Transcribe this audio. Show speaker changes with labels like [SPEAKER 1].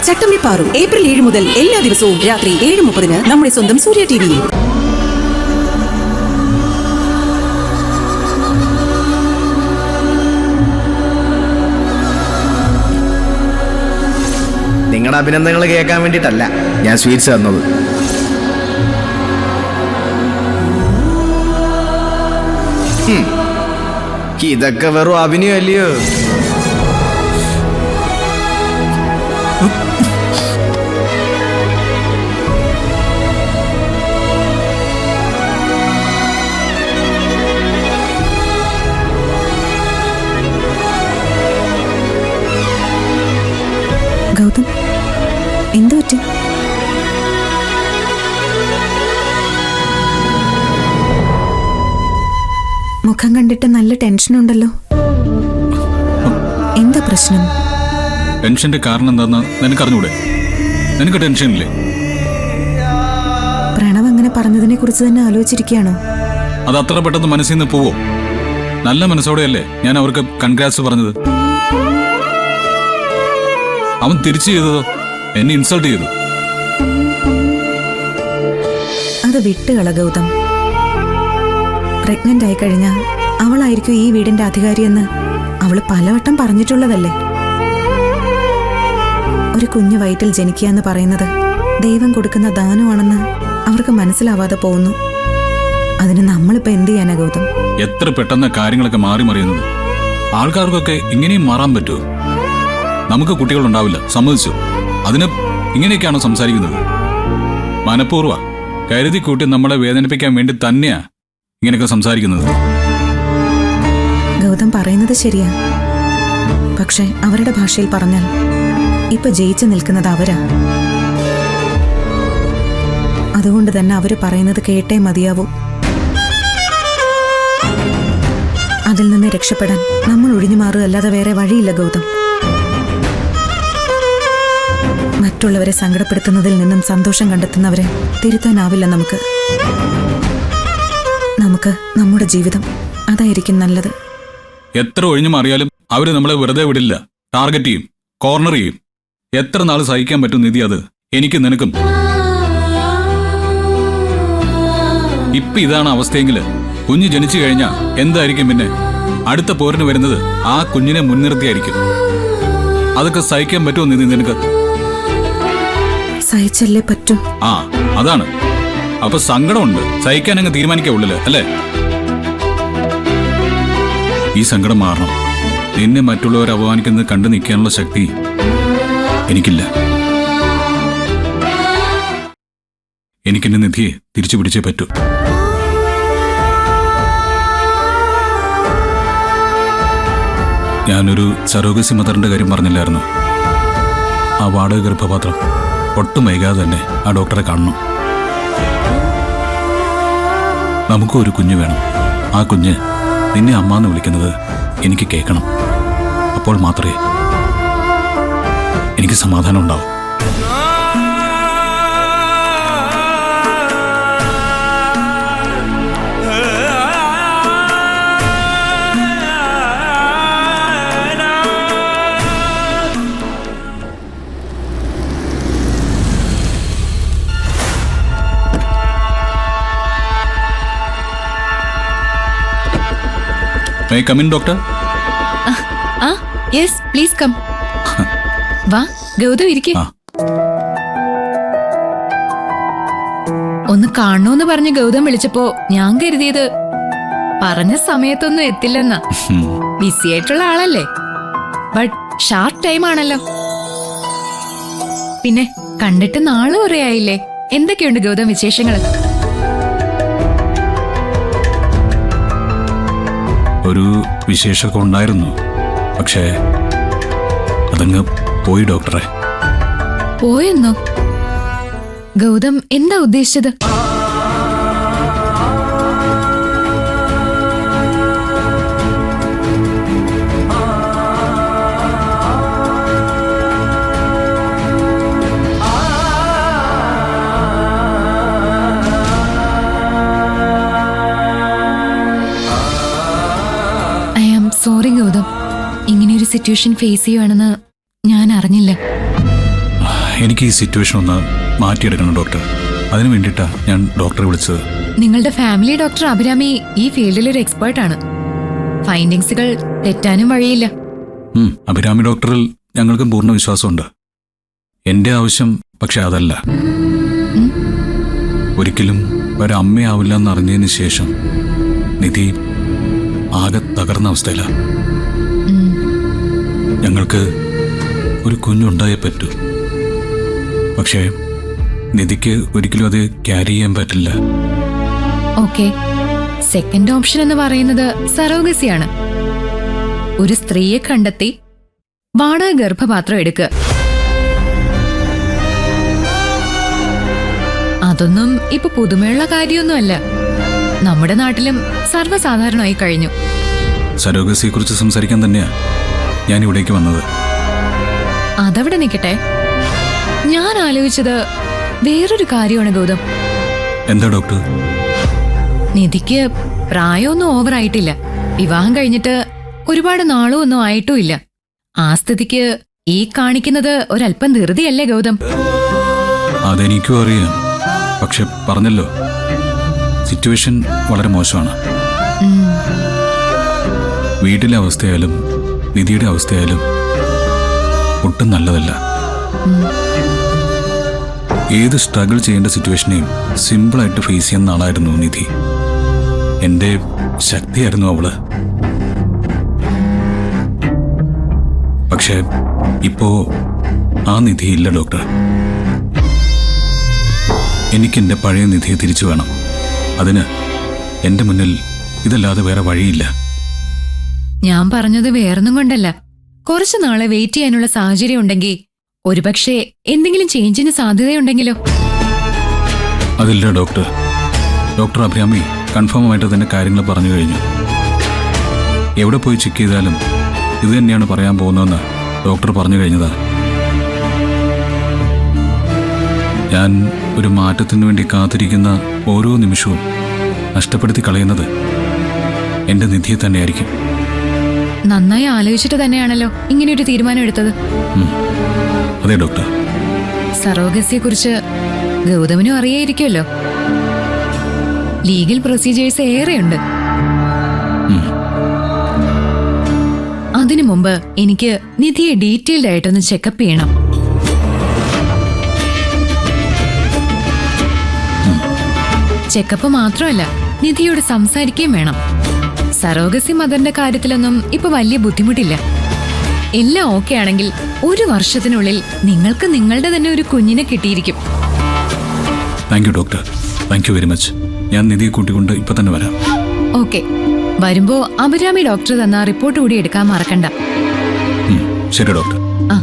[SPEAKER 1] ചട്ടമ്പി Paru April 7 മുതൽ എല്ലാ ദിവസവും രാത്രി 7:30 നമ്മുടെ സ്വന്തം സൂര്യ ടിവിയിൽ.
[SPEAKER 2] നിങ്ങളുടെ അഭിനന്ദനങ്ങൾ കേൾക്കാൻ വേണ്ടിയിട്ടല്ല ഞാൻ സ്വീറ്റ്സ് തന്നത്. ഇതൊക്കെ വെറും അഭിനയം അല്ലയോ?
[SPEAKER 1] ഗൗതം, എന്തു പറ്റി? മുഖം കണ്ടിട്ട് നല്ല ടെൻഷൻ ഉണ്ടല്ലോ. എന്താ പ്രശ്നം?
[SPEAKER 3] ടെൻഷന്റെ കാരണം എന്താന്ന് നിനക്കറിഞ്ഞൂടെ? നിനക്ക് ടെൻഷനില്ലേ?
[SPEAKER 1] പ്രണവ് അങ്ങനെ പറഞ്ഞതിനെ കുറിച്ച് തന്നെ ആലോചിച്ചിരിക്കുകയാണോ?
[SPEAKER 3] അത് അത്ര പെട്ടെന്ന് മനസ്സിൽ നിന്ന് പോവോ? നല്ല മനസ്സോടെയല്ലേ ഞാൻ അവർക്ക് കൺഗ്രാറ്റ്സ് പറഞ്ഞത്. അവൻ തിരിച്ചു ചെയ്തതോ എന്നെ ഇൻസൾട്ട് ചെയ്തു.
[SPEAKER 1] അത് വിട്ടുകള ഗൗതം. പ്രഗ്നന്റ് ആയി കഴിഞ്ഞാൽ അവളായിരിക്കും ഈ വീടിന്റെ അധികാരിയെന്ന് അവള് പലവട്ടം പറഞ്ഞിട്ടുള്ളതല്ലേ. ഒരു കുഞ്ഞു വയറ്റിൽ ജനിക്കുക എന്ന് പറയുന്നത് ദൈവം കൊടുക്കുന്ന ദാനമാണെന്ന് അവർക്ക് മനസ്സിലാവാതെ പോകുന്നു. അതിന് നമ്മളിപ്പോ എന്ത് ചെയ്യാനാ ഗൗതം?
[SPEAKER 3] എത്ര പെട്ടെന്ന് കാര്യങ്ങളൊക്കെ മാറി മറിയുന്നത്. ആൾക്കാർക്കൊക്കെ ഇങ്ങനെയും മാറാൻ പറ്റുമോ? നമുക്ക് കുട്ടികളുണ്ടാവില്ല, സമ്മതിച്ചു. അതിന് ഇങ്ങനെയൊക്കെയാണോ സംസാരിക്കുന്നത്? മനഃപൂർവ്വ കരുതി കൂട്ടി നമ്മളെ വേദനിപ്പിക്കാൻ വേണ്ടി തന്നെയാ ഇങ്ങനെയൊക്കെ സംസാരിക്കുന്നത്.
[SPEAKER 1] ഗൗതം പറയുന്നത് ശരിയാ. പക്ഷെ അവരുടെ ഭാഷയിൽ പറഞ്ഞാൽ ഇപ്പൊ ജയിച്ചു നിൽക്കുന്നത് അവരാ. അതുകൊണ്ട് തന്നെ അവര് പറയുന്നത് കേട്ടേ മതിയാവൂ. അതിൽ നിന്ന് രക്ഷപ്പെടാൻ നമ്മൾ ഒഴിഞ്ഞു മാറുകയല്ലാതെ വേറെ വഴിയില്ല ഗൗതം. മറ്റുള്ളവരെ സങ്കടപ്പെടുത്തുന്നതിൽ നിന്നും സന്തോഷം കണ്ടെത്തുന്നവരെ തിരുത്താനാവില്ല നമുക്ക്. നമുക്ക് നമ്മുടെ ജീവിതം അതായിരിക്കും നല്ലത്.
[SPEAKER 3] എത്ര ഒഴിഞ്ഞു മാറിയാലും അവര് നമ്മളെ വെറുതെ വിടില്ല. ടാർഗറ്റ് ചെയ്യും, കോർണർ ചെയ്യും. എത്ര നാൾ സഹിക്കാൻ പറ്റും നിധി? അത് എനിക്ക് നിനക്കും. ഇപ്പൊ ഇതാണ് അവസ്ഥയെങ്കിൽ കുഞ്ഞ് ജനിച്ചു കഴിഞ്ഞാൽ എന്തായിരിക്കും പിന്നെ? അടുത്ത പോരിന് വരുന്നത് ആ കുഞ്ഞിനെ മുൻനിർത്തിയായിരിക്കും. അതൊക്കെ സഹിക്കാൻ പറ്റുമോ നിധി നിനക്ക്?
[SPEAKER 1] സഹിച്ചല്ലേ പറ്റൂ.
[SPEAKER 3] ആ, അതാണ്. അപ്പൊ സങ്കടമുണ്ട്, സഹിക്കാൻ അങ്ങ് തീരുമാനിക്കുള്ളില് അല്ലേ? ഈ സങ്കടം മാറണം. നിന്നെ മറ്റുള്ളവർ അപമാനിക്കുന്നത് കണ്ടു നിൽക്കാനുള്ള ശക്തി എനിക്കില്ല. എനിക്കെന്റെ നിധിയെ തിരിച്ചു പിടിച്ചേ പറ്റൂ. ഞാനൊരു സറോഗസി മദറിന്റെ കാര്യം പറഞ്ഞില്ലായിരുന്നു? ആ വാടക ഗർഭപാത്രം ഒട്ടും വൈകാതെ തന്നെ ആ ഡോക്ടറെ കാണണം. നമുക്കും ഒരു കുഞ്ഞ് വേണം. ആ കുഞ്ഞ് നിന്നെ അമ്മ എന്ന് വിളിക്കുന്നത് എനിക്ക് കേൾക്കണം. അപ്പോൾ മാത്രമേ എനിക്ക് സമാധാനം ഉണ്ടാവും. May I come in, doctor?
[SPEAKER 4] Yes, please come. വാ ഗൗതം, ഇരിക്കേ. ഒന്ന് കാണണോന്ന് പറഞ്ഞ് ഗൗതം വിളിച്ചപ്പോ ഞാൻ കരുതിയത് പറഞ്ഞ സമയത്തൊന്നും എത്തില്ലെന്നാ. ബിസി ആയിട്ടുള്ള ആളല്ലേ. ബട്ട് ഷാർട്ട് ടൈം ആണല്ലോ. പിന്നെ കണ്ടിട്ട് നാളെ കുറേ ആയില്ലേ. എന്തൊക്കെയുണ്ട് ഗൗതം വിശേഷങ്ങൾ?
[SPEAKER 3] ഒരു വിശേഷമൊക്കെ ഉണ്ടായിരുന്നു, പക്ഷേ അതങ്ങ് പോയി ഡോക്ടറെ.
[SPEAKER 4] പോയെന്നോ? ഗൗതം എന്താ ഉദ്ദേശിച്ചത്? സോറി ഗൗതം, ഇങ്ങനെയൊരു സിറ്റുവേഷൻ ഫേസ് ചെയ്യുവാണെന്ന് ഞാൻ അറിഞ്ഞില്ല.
[SPEAKER 3] എനിക്ക് ഈ സിറ്റുവേഷൻ ഒന്ന് മാറ്റിയെടുക്കണം ഡോക്ടർ. അതിനു വേണ്ടിയിട്ടാ ഞാൻ ഡോക്ടറെ വിളിച്ചത്.
[SPEAKER 4] നിങ്ങളുടെ ഫാമിലി ഡോക്ടർ അഭിരാമി ഈ ഫീൽഡിൽ ഒരു എക്സ്പേർട്ടാണ്. ഫൈൻഡിങ്സുകൾ തെറ്റാനും വഴിയില്ല.
[SPEAKER 3] അഭിരാമി ഡോക്ടറിൽ ഞങ്ങൾക്കും പൂർണ്ണ വിശ്വാസമുണ്ട്. എന്റെ ആവശ്യം പക്ഷെ അതല്ല. ഒരിക്കലും ഒരമ്മയാവില്ല എന്നറിഞ്ഞതിന് ശേഷം നിധി ആകെ തകർന്ന അവസ്ഥയിലാണ്. ഞങ്ങൾക്ക് ഒരു കുഞ്ഞുണ്ടായേ പറ്റൂ. പക്ഷേ നിധിക്ക് ഒരിക്കലും അത് ക്യാരി ചെയ്യാൻ പറ്റില്ല.
[SPEAKER 4] ഓക്കെ, സെക്കൻഡ് ഓപ്ഷൻ എന്ന് പറയുന്നത് സറോഗസിയാണ്. ഒരു സ്ത്രീയെ കണ്ടെത്തി വാടക ഗർഭപാത്രം എടുക്കുക. അതൊന്നും ഇപ്പൊ പുതുമയുള്ള കാര്യമൊന്നുമല്ല. നമ്മുടെ നാട്ടിലും സർവ്വസാധാരണമായി കഴിഞ്ഞു.
[SPEAKER 3] സരോഗസിയെ കുറിച്ച് സംസാരിക്കാൻ തന്നെയാ ഞാൻ ഇവിടേക്ക് വന്നത്.
[SPEAKER 4] അതവിടെ നിൽക്കട്ടെ, ഞാൻ ആലോചിച്ചത് വേറൊരു കാര്യമാണ് ഗൗതം.
[SPEAKER 3] എന്താ ഡോക്ടർ?
[SPEAKER 4] നിധിക്ക് പ്രായമൊന്നും ഓവറായിട്ടില്ല. വിവാഹം കഴിഞ്ഞിട്ട് ഒരുപാട് നാളും ഒന്നും ആയിട്ടുമില്ല. ആ സ്ഥിതിക്ക് ഈ കാണിക്കുന്നത് ഒരല്പം ധൃതിയല്ലേ ഗൗതം?
[SPEAKER 3] അതെനിക്കും അറിയാം. പക്ഷെ പറഞ്ഞല്ലോ, സിറ്റുവേഷൻ വളരെ മോശമാണ്. വീട്ടിലെ അവസ്ഥയായാലും നിധിയുടെ അവസ്ഥയായാലും ഒട്ടും നല്ലതല്ല. ഏത് സ്ട്രഗിൾ ചെയ്യേണ്ട സിറ്റുവേഷനെയും സിമ്പിളായിട്ട് ഫേസ് ചെയ്യുന്ന ആളായിരുന്നു നിധി. എന്റെ ശക്തിയായിരുന്നു അവള്. പക്ഷെ ഇപ്പോ ആ നിധി ഇല്ല ഡോക്ടർ. എനിക്കെന്റെ പഴയ നിധിയെ തിരിച്ചു വേണം. അതിന് എന്റെ മുന്നിൽ ഇതല്ലാതെ വേറെ വഴിയില്ല.
[SPEAKER 4] ഞാൻ പറഞ്ഞത് വേറൊന്നും കൊണ്ടല്ല. കുറച്ചു നാളെ വെയിറ്റ് ചെയ്യാനുള്ള സാഹചര്യം ഉണ്ടെങ്കിൽ ഒരുപക്ഷെ എന്തെങ്കിലും ചേഞ്ചിന് സാധ്യതയുണ്ടെങ്കിലോ?
[SPEAKER 3] അതില്ല ഡോക്ടർ. ഡോക്ടർ അഭിരാമി കൺഫേം ആയിട്ട് തന്നെ കാര്യങ്ങൾ പറഞ്ഞു കഴിഞ്ഞു. എവിടെ പോയി ചെക്ക് ചെയ്താലും ഇത് തന്നെയാണ് പറയാൻ പോകുന്നതെന്ന് ഡോക്ടർ പറഞ്ഞു കഴിഞ്ഞതാ. ഞാൻ ഒരു മാറ്റത്തിനു വേണ്ടി കാത്തിരിക്കുന്ന ഓരോ നിമിഷവും നഷ്ടപ്പെടുത്തി കളയുന്നത് എന്റെ നിധിയെ തന്നെയായിരിക്കും.
[SPEAKER 4] നന്നായി ആലോചിച്ചിട്ട് തന്നെയാണല്ലോ ഇങ്ങനെയൊരു തീരുമാനം എടുത്തത്.
[SPEAKER 3] അതെ ഡോക്ടർ.
[SPEAKER 4] സറോഗസിയെ കുറിച്ച് ഗൗതമിനും അറിയായിരിക്കുമല്ലോ. ലീഗൽ പ്രൊസീജിയേഴ്സ് ഏറെയുണ്ട്. അതിനു മുമ്പ് എനിക്ക് നിധിയെ ഡീറ്റെയിൽഡ് ആയിട്ടൊന്ന് ചെക്കപ്പ് ചെയ്യണം. ചെക്കപ്പ് മാത്രമല്ല, നിധിയോട് സംസാരിക്കുകയും വേണം. സറോഗസി മദറിന്റെ കാര്യത്തിലൊന്നും ഇപ്പൊ വലിയ ബുദ്ധിമുട്ടില്ല. എല്ലാം ഓക്കെ ആണെങ്കിൽ 1 വർഷത്തിനുള്ളിൽ നിങ്ങൾക്ക് നിങ്ങളുടെ തന്നെ ഒരു കുഞ്ഞിനെ കിട്ടിയിരിക്കും.
[SPEAKER 3] Thank you doctor. Thank you very much. ഞാൻ നിധിയെ കൂട്ടിക്കൊണ്ട് ഇപ്പൊ തന്നെ വരാം.
[SPEAKER 4] ഓക്കെ, വരുമ്പോ അഭിരാമി ഡോക്ടർ തന്ന റിപ്പോർട്ട് കൂടി എടുക്കാൻ മറക്കണ്ട.
[SPEAKER 3] ശരി ഡോക്ടർ.
[SPEAKER 4] ആ